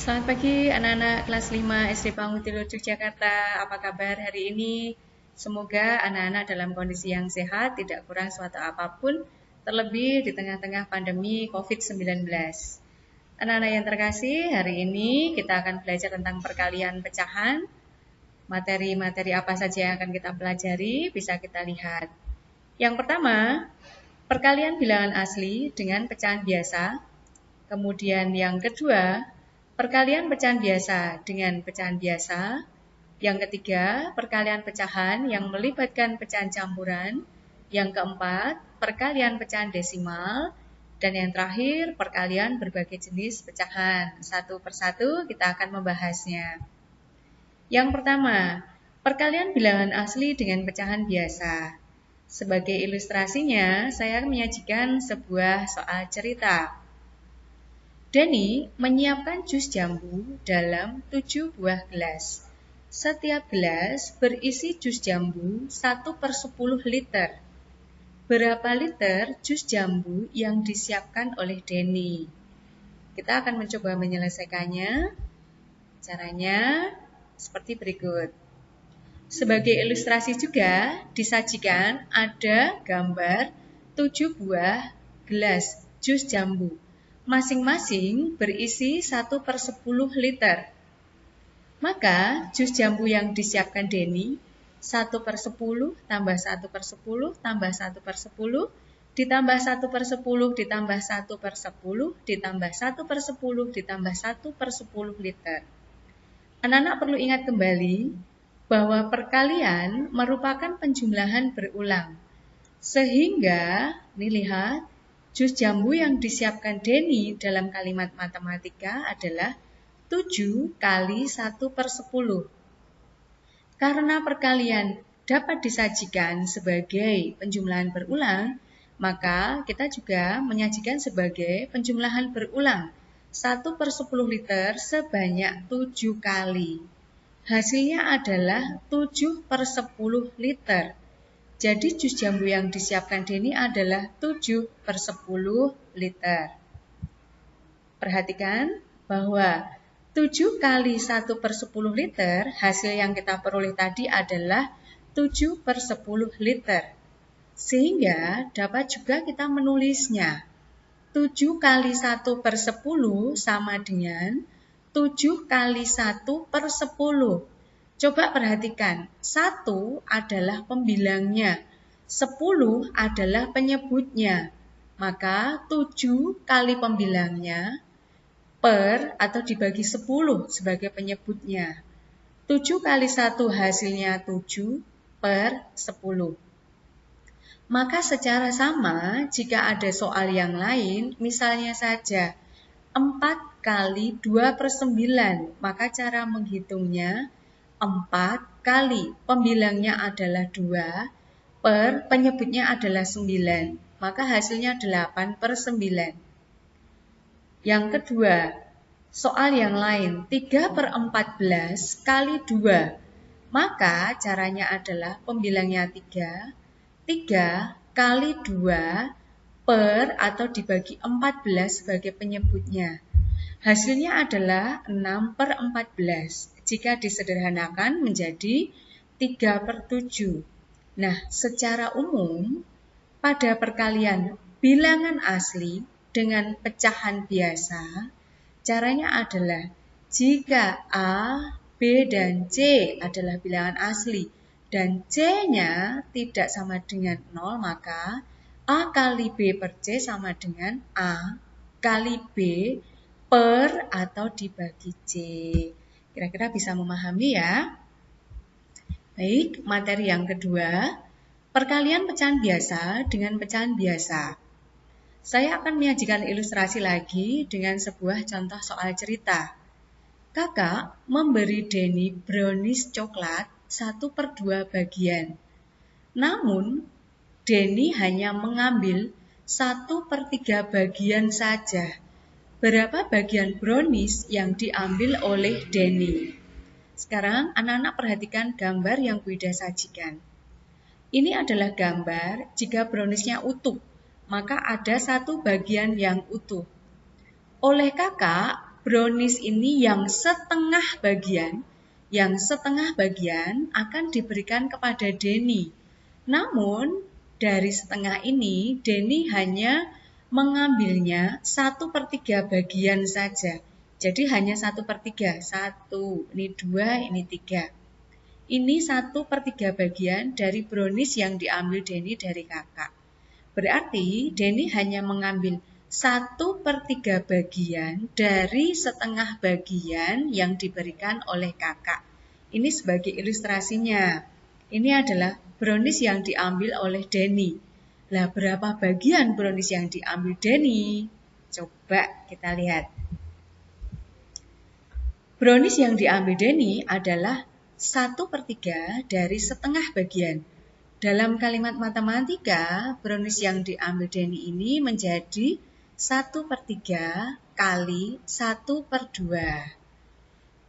Selamat pagi anak-anak kelas 5 SD Pangutilu Yogyakarta. Apa kabar hari ini? Semoga anak-anak dalam kondisi yang sehat, tidak kurang suatu apapun, terlebih di tengah-tengah pandemi COVID-19. Anak-anak yang terkasih, hari ini kita akan belajar tentang perkalian pecahan. Materi-materi apa saja yang akan kita pelajari, bisa kita lihat. Yang pertama, perkalian bilangan asli dengan pecahan biasa. Kemudian yang kedua, perkalian pecahan biasa dengan pecahan biasa. Yang ketiga, perkalian pecahan yang melibatkan pecahan campuran. Yang keempat, perkalian pecahan desimal. Dan yang terakhir, perkalian berbagai jenis pecahan. Satu persatu kita akan membahasnya. Yang pertama, perkalian bilangan asli dengan pecahan biasa. Sebagai ilustrasinya, saya menyajikan sebuah soal cerita. Denny menyiapkan jus jambu dalam 7 buah gelas. Setiap gelas berisi jus jambu 1/10 liter. Berapa liter jus jambu yang disiapkan oleh Denny? Kita akan mencoba menyelesaikannya. Caranya seperti berikut. Sebagai ilustrasi juga disajikan ada gambar 7 buah gelas jus jambu. Masing-masing berisi 1/10 liter. Maka jus jambu yang disiapkan Denny 1/10 tambah 1/10 tambah 1/10 ditambah 1/10 ditambah 1/10 ditambah 1/10 ditambah 1/10 liter. Anak-anak perlu ingat kembali bahwa perkalian merupakan penjumlahan berulang. Sehingga, nih lihat, jus jambu yang disiapkan Denny dalam kalimat matematika adalah 7 kali 1/10. Karena perkalian dapat disajikan sebagai penjumlahan berulang, maka kita juga menyajikan sebagai penjumlahan berulang 1/10 liter sebanyak 7 kali. Hasilnya adalah 7/10 liter. Jadi jus jambu yang disiapkan Denny adalah 7/10 liter. Perhatikan bahwa 7 kali 1/10 liter, hasil yang kita peroleh tadi adalah 7/10 liter. Sehingga dapat juga kita menulisnya. 7 kali 1/10 sama dengan 7 kali 1/10. Coba perhatikan, 1 adalah pembilangnya, 10 adalah penyebutnya. Maka 7 kali pembilangnya per atau dibagi 10 sebagai penyebutnya. 7 kali 1 hasilnya 7 per 10. Maka secara sama, jika ada soal yang lain, misalnya saja 4 kali 2/9, maka cara menghitungnya 4 kali pembilangnya adalah 2 per penyebutnya adalah 9, maka hasilnya 8/9. Yang kedua, soal yang lain 3/14 kali 2, maka caranya adalah pembilangnya 3, 3 kali 2 per atau dibagi 14 sebagai penyebutnya. Hasilnya adalah 6/14. Jika disederhanakan menjadi 3/7. Nah, secara umum, pada perkalian bilangan asli dengan pecahan biasa, caranya adalah jika A, B, dan C adalah bilangan asli dan C-nya tidak sama dengan 0, maka A kali B per C sama dengan A kali B per atau dibagi C. Kira-kira bisa memahami ya? Baik, materi yang kedua, perkalian pecahan biasa dengan pecahan biasa. Saya akan menyajikan ilustrasi lagi dengan sebuah contoh soal cerita. Kakak memberi Denny brownies coklat 1/2 bagian. Namun, Denny hanya mengambil 1/3 bagian saja. Berapa bagian brownies yang diambil oleh Denny? Sekarang anak-anak perhatikan gambar yang Bu Ida sajikan. Ini adalah gambar jika browniesnya utuh, maka ada satu bagian yang utuh. Oleh kakak, brownies ini yang setengah bagian akan diberikan kepada Denny. Namun dari setengah ini Denny hanya mengambilnya 1/3 bagian saja. Jadi hanya 1/3. 1, ini 2, ini 3. Ini 1/3 bagian dari brownies yang diambil Denny dari kakak. Berarti Denny hanya mengambil 1/3 bagian dari setengah bagian yang diberikan oleh kakak. Ini sebagai ilustrasinya. Ini adalah brownies yang diambil oleh Denny. Lah, berapa bagian brownies yang diambil Denny? Coba kita lihat. Brownies yang diambil Denny adalah 1/3 dari setengah bagian. Dalam kalimat matematika, brownies yang diambil Denny ini menjadi 1/3 kali 1/2.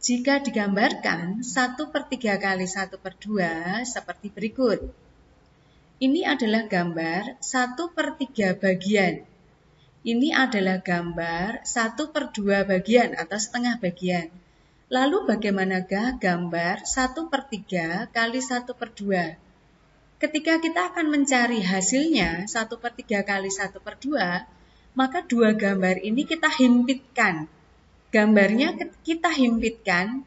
Jika digambarkan 1/3 kali 1/2 seperti berikut. Ini adalah gambar 1/3 bagian. Ini adalah gambar 1/2 bagian atau setengah bagian. Lalu bagaimanakah gambar 1/3 kali 1/2? Ketika kita akan mencari hasilnya 1/3 kali 1/2, maka dua gambar ini kita himpitkan. Gambarnya kita himpitkan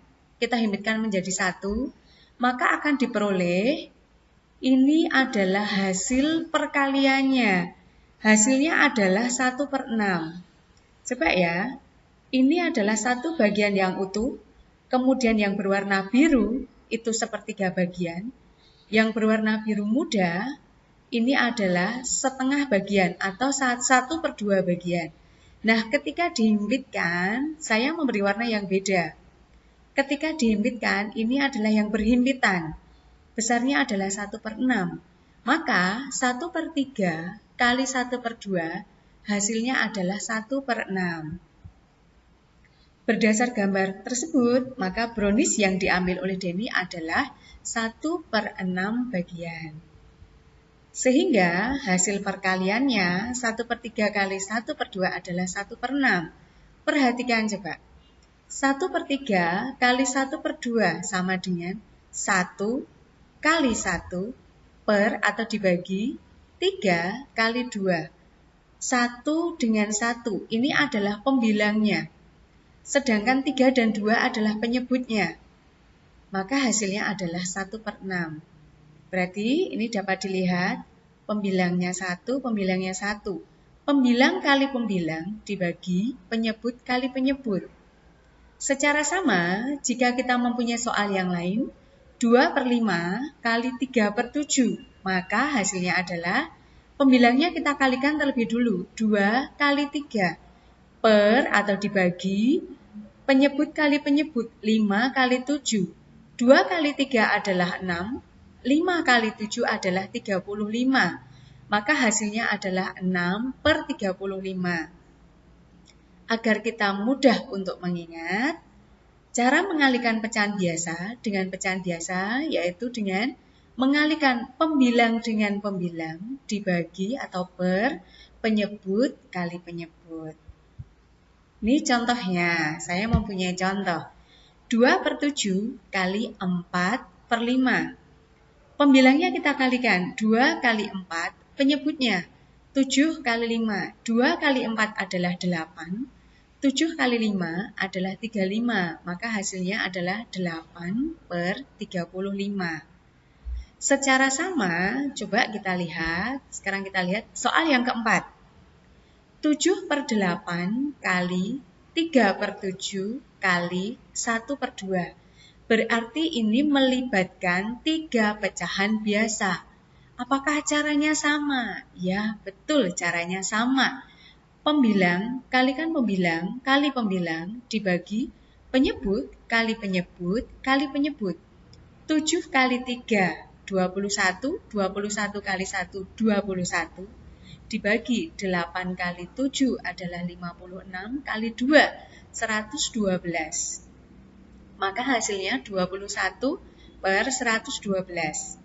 menjadi satu, maka akan diperoleh ini adalah hasil perkaliannya. Hasilnya adalah 1/6. Coba ya, ini adalah satu bagian yang utuh, kemudian yang berwarna biru itu 1/3 bagian, yang berwarna biru muda ini adalah setengah bagian atau 1/2 bagian. Nah, ketika dihimpitkan, saya memberi warna yang beda. Ketika dihimpitkan, ini adalah yang berhimpitan. Besarnya adalah 1/6. Maka 1/3 kali 1/2 hasilnya adalah 1/6. Berdasar gambar tersebut, maka brownies yang diambil oleh Denny adalah 1/6 bagian. Sehingga hasil perkaliannya 1/3 kali 1/2 adalah 1/6. Perhatikan coba. 1/3 kali 1/2 sama dengan 1 kali 1 per atau dibagi 3 kali 2. 1 dengan 1 ini adalah pembilangnya. Sedangkan 3 dan 2 adalah penyebutnya. Maka hasilnya adalah 1/6. Berarti ini dapat dilihat pembilangnya 1, pembilangnya 1. Pembilang kali pembilang dibagi penyebut kali penyebut. Secara sama, jika kita mempunyai soal yang lain, 2/5 kali 3/7, maka hasilnya adalah pembilangnya kita kalikan terlebih dulu, 2 kali 3 per atau dibagi penyebut kali penyebut, 5 kali 7. 2 kali 3 adalah 6, 5 kali 7 adalah 35. Maka hasilnya adalah 6/35. Agar kita mudah untuk mengingat, cara mengalihkan pecahan biasa dengan pecahan biasa yaitu dengan mengalihkan pembilang dengan pembilang dibagi atau per penyebut kali penyebut. Ini contohnya, saya mempunyai contoh. 2/7 kali 4/5. Pembilangnya kita kalikan, 2 kali 4, penyebutnya 7 kali 5. 2 kali 4 adalah 8, 7 kali 5 adalah 35, maka hasilnya adalah 8/35. Secara sama, coba kita lihat, sekarang kita lihat soal yang keempat. 7/8 kali 3/7 kali 1/2. Berarti ini melibatkan 3 pecahan biasa. Apakah caranya sama? Ya, betul caranya sama. Pembilang kalikan pembilang kali pembilang dibagi penyebut kali penyebut kali penyebut. 7 kali 3, 21. 21 kali 1, 21. Dibagi 8 kali 7 adalah 56 kali 2, 112. Maka hasilnya 21/112.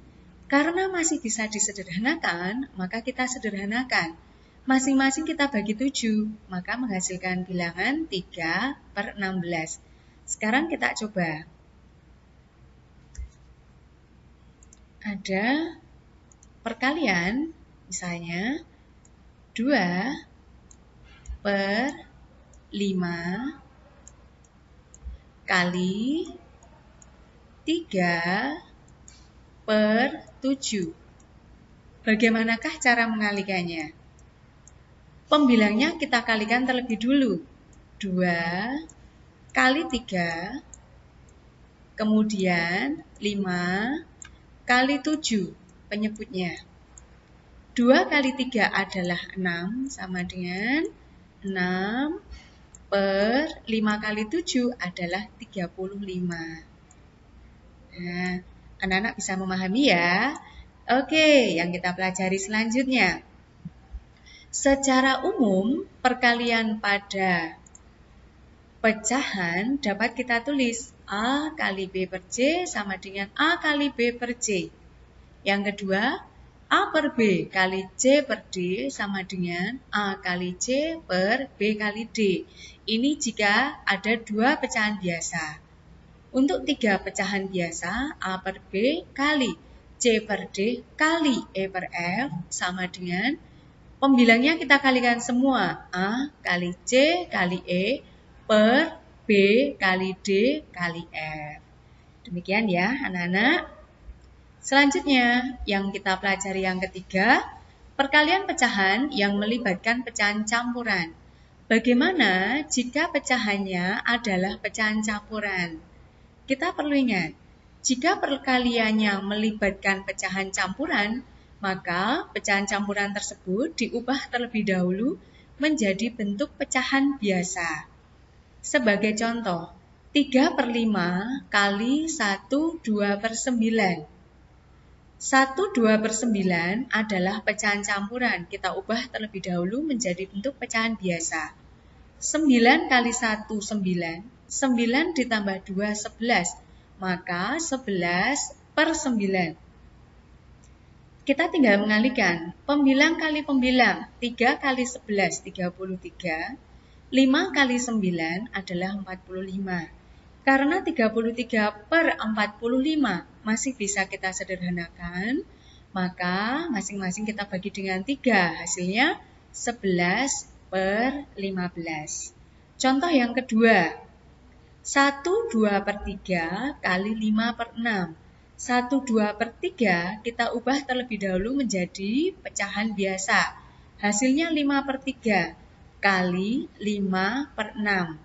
Karena masih bisa disederhanakan, maka kita sederhanakan. Masing-masing kita bagi 7, maka menghasilkan bilangan 3/16. Sekarang kita coba. Ada perkalian, misalnya 2/5 kali 3/7. Bagaimanakah cara mengalikannya? Pembilangnya kita kalikan terlebih dulu. 2 kali 3, kemudian 5 kali 7 penyebutnya. 2 kali 3 adalah 6, sama dengan 6/5 kali 7 adalah 35. Nah, anak-anak bisa memahami ya? Oke, yang kita pelajari selanjutnya. Secara umum, perkalian pada pecahan dapat kita tulis A kali B per C sama dengan A kali B per C. Yang kedua, A per B kali C per D sama dengan A kali C per B kali D. Ini jika ada 2 pecahan biasa. Untuk 3 pecahan biasa, A per B kali C per D kali E per F sama dengan pembilangnya kita kalikan semua. A kali C kali E per B kali D kali F. Demikian ya anak-anak. Selanjutnya yang kita pelajari yang ketiga, perkalian pecahan yang melibatkan pecahan campuran. Bagaimana jika pecahannya adalah pecahan campuran? Kita perlu ingat, jika perkaliannya melibatkan pecahan campuran, maka pecahan campuran tersebut diubah terlebih dahulu menjadi bentuk pecahan biasa. Sebagai contoh, 3/5 kali 1/2/9. 1/2/9 adalah pecahan campuran. Kita ubah terlebih dahulu menjadi bentuk pecahan biasa. 9 kali 1, 9. 9 ditambah 2, 11. Maka 11/9. Kita tinggal mengalihkan. Pembilang kali pembilang. 3 kali 11, 33. 5 kali 9 adalah 45. Karena 33/45 masih bisa kita sederhanakan, maka masing-masing kita bagi dengan 3. Hasilnya 11/15. Contoh yang kedua. 1/2/3 kali 5/6. 1/2/3 kita ubah terlebih dahulu menjadi pecahan biasa. Hasilnya 5/3 kali 5/6.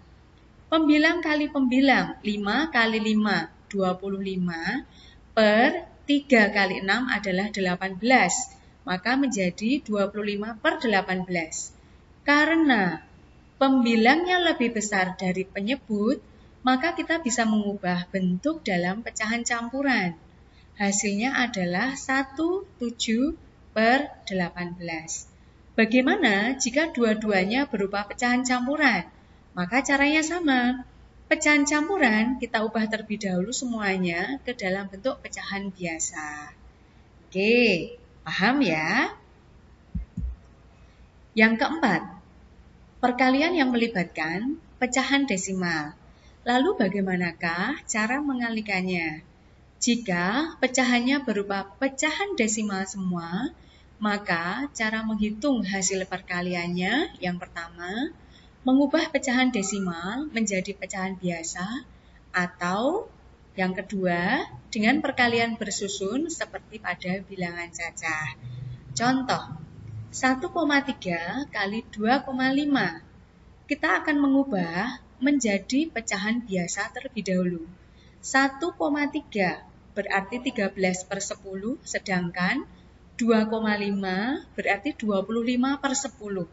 Pembilang kali pembilang. 5 kali 5, 25. Per 3 kali 6 adalah 18. Maka menjadi 25/18. Karena pembilangnya lebih besar dari penyebut, maka kita bisa mengubah bentuk dalam pecahan campuran. Hasilnya adalah 17/18. Bagaimana jika dua-duanya berupa pecahan campuran? Maka caranya sama. Pecahan campuran kita ubah terlebih dahulu semuanya ke dalam bentuk pecahan biasa. Oke, paham ya? Yang keempat, perkalian yang melibatkan pecahan desimal. Lalu bagaimanakah cara mengalikannya? Jika pecahannya berupa pecahan desimal semua, maka cara menghitung hasil perkaliannya yang pertama, mengubah pecahan desimal menjadi pecahan biasa, atau yang kedua, dengan perkalian bersusun seperti pada bilangan cacah. Contoh, 1,3 kali 2,5. Kita akan mengubah menjadi pecahan biasa terlebih dahulu. 1,3 berarti 13/10, sedangkan 2,5 berarti 25/10.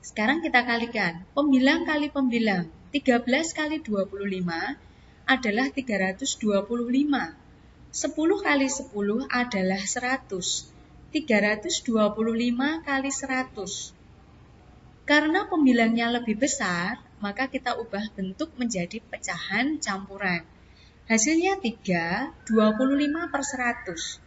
Sekarang kita kalikan. Pembilang kali pembilang. 13 kali 25 adalah 325. 10 kali 10 adalah 100. 325 kali 100. Karena pembilangnya lebih besar, maka kita ubah bentuk menjadi pecahan campuran. Hasilnya 3, 25/100.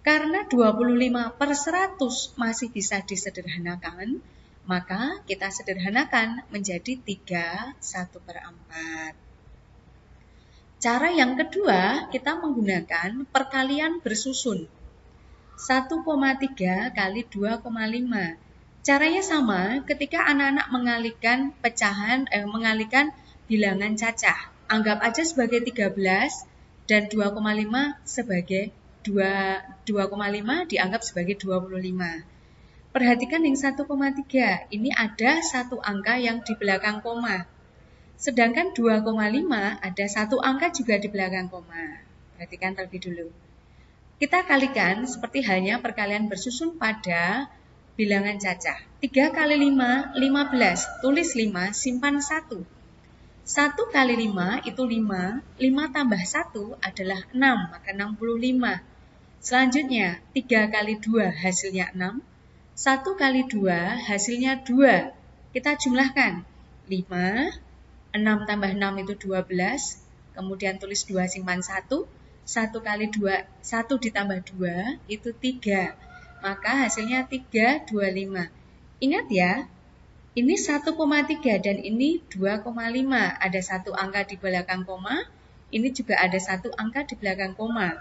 Karena 25/100 masih bisa disederhanakan, maka kita sederhanakan menjadi 3/1/4. Cara yang kedua, kita menggunakan perkalian bersusun. 1,3 kali 2,5. Caranya sama ketika anak-anak mengalihkan bilangan cacah. Anggap aja sebagai 13 dan 2,5 sebagai 2,5 dianggap sebagai 25. Perhatikan yang 1,3, ini ada satu angka yang di belakang koma. Sedangkan 2,5 ada satu angka juga di belakang koma. Perhatikan terlebih dulu. Kita kalikan seperti halnya perkalian bersusun pada bilangan cacah. 3 kali 5, 15. Tulis 5, simpan 1. 1 kali 5 itu 5. 5 tambah 1 adalah 6, maka 65. Selanjutnya, 3 kali 2 hasilnya 6. 1 kali 2 hasilnya 2. Kita jumlahkan. 5, 6 tambah 6 itu 12. Kemudian tulis 2, simpan 1. 1 kali 2, 1 ditambah 2 itu 3. Maka hasilnya 325. Ingat ya, ini 1,3 dan ini 2,5. Ada satu angka di belakang koma, ini juga ada satu angka di belakang koma.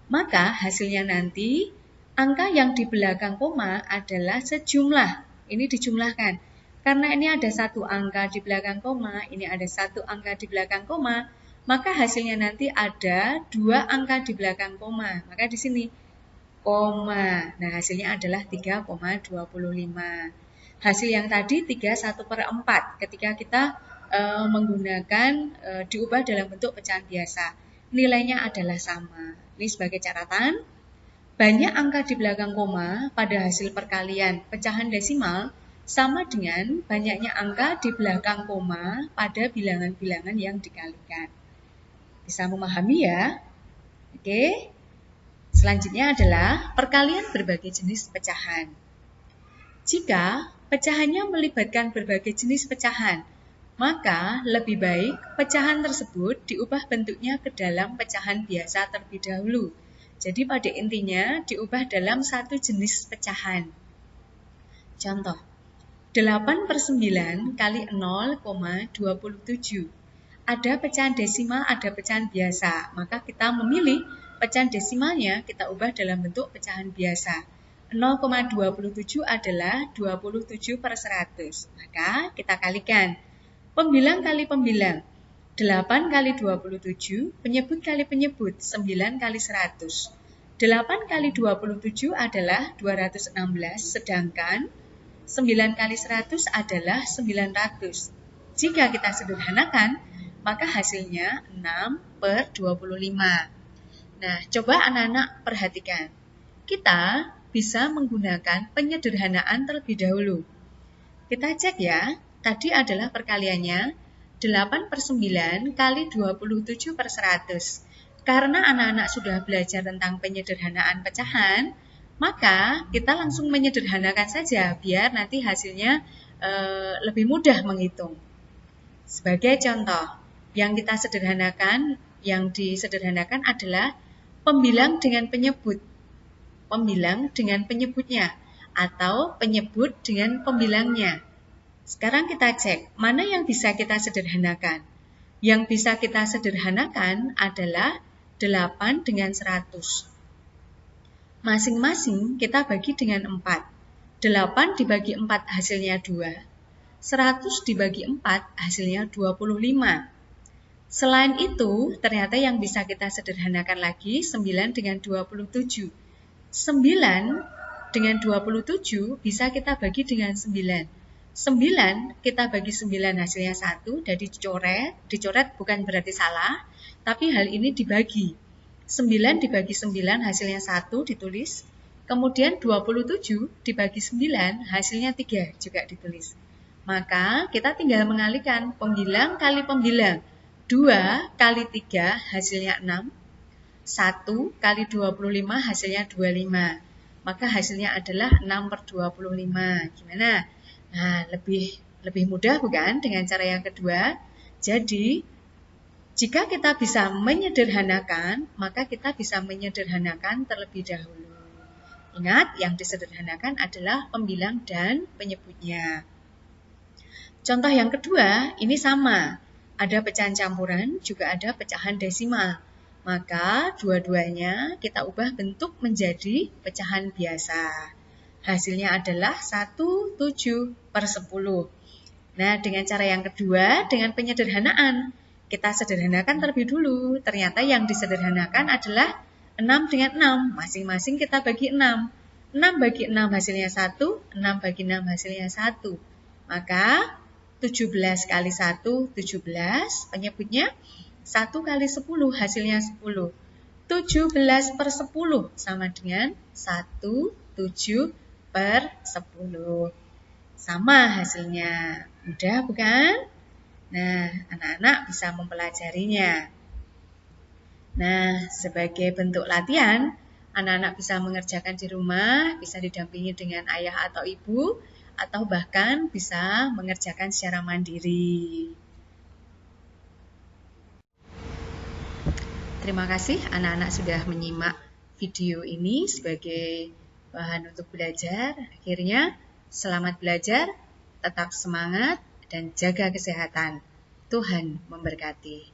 Maka hasilnya nanti, angka yang di belakang koma adalah sejumlah. Ini dijumlahkan. Karena ini ada satu angka di belakang koma, ini ada satu angka di belakang koma, maka hasilnya nanti ada 2 angka di belakang koma. Maka di sini koma. Nah, hasilnya adalah 3,25. Hasil yang tadi 3/1/4 ketika kita menggunakan diubah dalam bentuk pecahan biasa. Nilainya adalah sama. Ini sebagai catatan, banyak angka di belakang koma pada hasil perkalian pecahan desimal sama dengan banyaknya angka di belakang koma pada bilangan-bilangan yang dikalikan. Bisa memahami ya? Oke. Selanjutnya adalah perkalian berbagai jenis pecahan. Jika pecahannya melibatkan berbagai jenis pecahan, maka lebih baik pecahan tersebut diubah bentuknya ke dalam pecahan biasa terlebih dahulu. Jadi pada intinya diubah dalam satu jenis pecahan. Contoh, 8/9 kali 0,27. Ada pecahan desimal, ada pecahan biasa. Maka kita memilih pecahan desimalnya kita ubah dalam bentuk pecahan biasa. 0,27 adalah 27/100. Maka kita kalikan. Pembilang kali pembilang. 8 kali 27, penyebut kali penyebut, 9 kali 100. 8 kali 27 adalah 216, sedangkan 9 kali 100 adalah 900. Jika kita sederhanakan, maka hasilnya 6/25. Nah, coba anak-anak perhatikan. Kita bisa menggunakan penyederhanaan terlebih dahulu. Kita cek ya, tadi adalah perkaliannya 8/9 kali 27/100. Karena anak-anak sudah belajar tentang penyederhanaan pecahan, maka kita langsung menyederhanakan saja biar nanti hasilnya lebih mudah menghitung. Sebagai contoh, yang kita sederhanakan, yang disederhanakan adalah pembilang dengan penyebut. Pembilang dengan penyebutnya atau penyebut dengan pembilangnya. Sekarang kita cek mana yang bisa kita sederhanakan. Yang bisa kita sederhanakan adalah 8 dengan 100. Masing-masing kita bagi dengan 4. 8 dibagi 4 hasilnya 2. 100 dibagi 4 hasilnya 25. Selain itu, ternyata yang bisa kita sederhanakan lagi 9 dengan 27. 9 dengan 27 bisa kita bagi dengan 9. 9 kita bagi 9 hasilnya 1, jadi dicoret bukan berarti salah, tapi hal ini dibagi. 9 dibagi 9 hasilnya 1 ditulis, kemudian 27 dibagi 9 hasilnya 3 juga ditulis. Maka kita tinggal mengalihkan pembilang kali pembilang. 2 kali 3 hasilnya 6, 1 kali 25 hasilnya 25. Maka hasilnya adalah 6/25. Gimana? Nah, lebih mudah bukan dengan cara yang kedua? Jadi, Jika kita bisa menyederhanakan, maka kita bisa menyederhanakan terlebih dahulu. Ingat, yang disederhanakan adalah pembilang dan penyebutnya. Contoh yang kedua, ini sama. Ada pecahan campuran, juga ada pecahan desimal. Maka dua-duanya kita ubah bentuk menjadi pecahan biasa. Hasilnya adalah 1/7/10. Nah, dengan cara yang kedua, dengan penyederhanaan. Kita sederhanakan terlebih dulu. Ternyata yang disederhanakan adalah 6 dengan 6. Masing-masing kita bagi 6. 6 bagi 6 hasilnya 1, 6 bagi 6 hasilnya 1. Maka 17 kali 1, 17. Penyebutnya 1 kali 10 hasilnya 10. 17/10 sama dengan 1/7/10. Sama hasilnya. Mudah bukan? Nah, anak-anak bisa mempelajarinya. Nah, sebagai bentuk latihan, anak-anak bisa mengerjakan di rumah, bisa didampingi dengan ayah atau ibu, atau bahkan bisa mengerjakan secara mandiri. Terima kasih anak-anak sudah menyimak video ini sebagai bahan untuk belajar. Akhirnya, selamat belajar, tetap semangat, dan jaga kesehatan. Tuhan memberkati.